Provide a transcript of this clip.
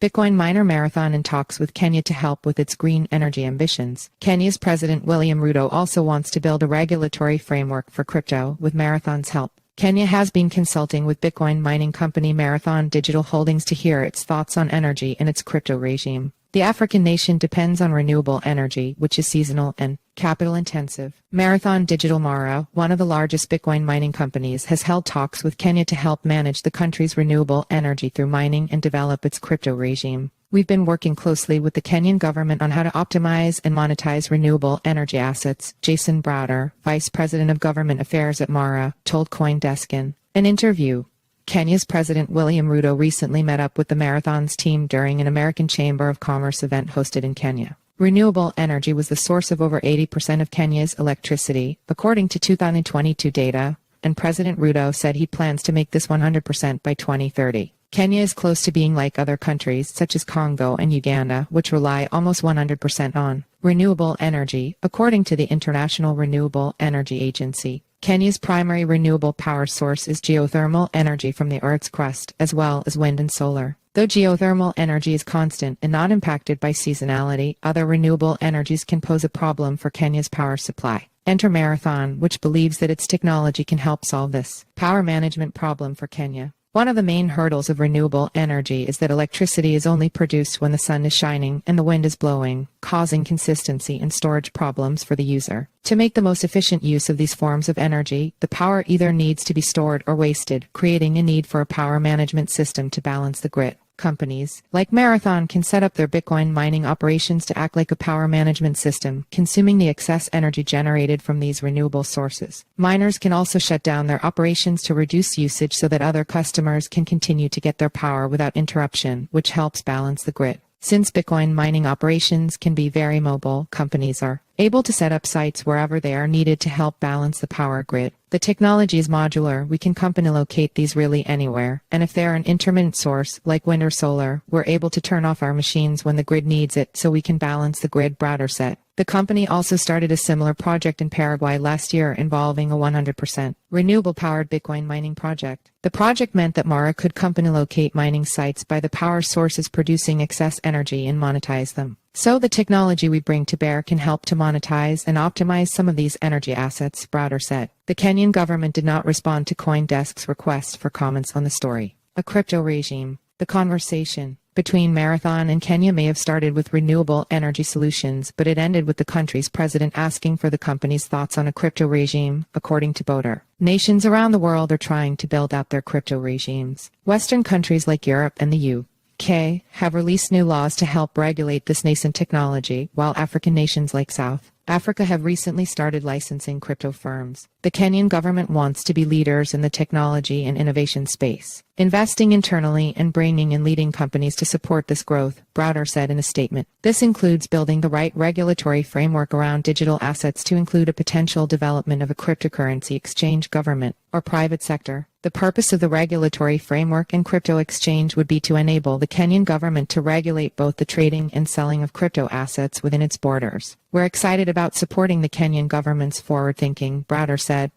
Bitcoin miner marathon in talks with Kenya to help with its green energy ambitions. Kenya's President William Ruto also wants to build a regulatory framework for crypto with Marathon's help. Kenya has been consulting with Bitcoin mining company Marathon Digital Holdings to hear its thoughts on energy and its crypto regime. The African nation depends on renewable energy, which is seasonal and capital-intensive. Marathon Digital Mara, one of the largest Bitcoin mining companies, has held talks with Kenya to help manage the country's renewable energy through mining and develop its crypto regime. We've been working closely with the Kenyan government on how to optimize and monetize renewable energy assets, Jayson Browder, Vice President of Government Affairs at Mara, told CoinDesk in an interview. Kenya's President William Ruto recently met up with the Marathon's team during an American Chamber of Commerce event hosted in Kenya. Renewable energy was the source of over 80% of Kenya's electricity, according to 2022 data, and President Ruto said he plans to make this 100% by 2030. Kenya is close to being like other countries such as Congo and Uganda, which rely almost 100% on renewable energy, according to the International Renewable Energy Agency. Kenya's primary renewable power source is geothermal energy from the Earth's crust, as well as wind and solar. Though geothermal energy is constant and not impacted by seasonality, other renewable energies can pose a problem for Kenya's power supply. Enter Marathon, which believes that its technology can help solve this power management problem for Kenya. One of the main hurdles of renewable energy is that electricity is only produced when the sun is shining and the wind is blowing, causing consistency and storage problems for the user. To make the most efficient use of these forms of energy, the power either needs to be stored or wasted, creating a need for a power management system to balance the grid. Companies like Marathon can set up their Bitcoin mining operations to act like a power management system, consuming the excess energy generated from these renewable sources. Miners can also shut down their operations to reduce usage so that other customers can continue to get their power without interruption, which helps balance the grid. Since Bitcoin mining operations can be very mobile, companies are able to set up sites wherever they are needed to help balance the power grid. The technology is modular. We can company locate these really anywhere, and if they're an intermittent source, like wind or solar, we're able to turn off our machines when the grid needs it so we can balance the grid, Browder said. The company also started a similar project in Paraguay last year involving a 100% renewable-powered Bitcoin mining project. The project meant that Mara could company locate mining sites by the power sources producing excess energy and monetize them. So the technology we bring to bear can help to monetize and optimize some of these energy assets, Browder said. The Kenyan government did not respond to CoinDesk's request for comments on the story. A crypto regime. The conversation between Marathon and Kenya may have started with renewable energy solutions, but it ended with the country's president asking for the company's thoughts on a crypto regime, according to Browder. Nations around the world are trying to build out their crypto regimes. Western countries like Europe and the UK have released new laws to help regulate this nascent technology, while African nations like South Africa have recently started licensing crypto firms. The Kenyan government wants to be leaders in the technology and innovation space, investing internally and bringing in leading companies to support this growth, Browder said in a statement. This includes building the right regulatory framework around digital assets to include a potential development of a cryptocurrency exchange, government or private sector. The purpose of the regulatory framework and crypto exchange would be to enable the Kenyan government to regulate both the trading and selling of crypto assets within its borders. We're excited about supporting the Kenyan government's forward thinking, Browder said.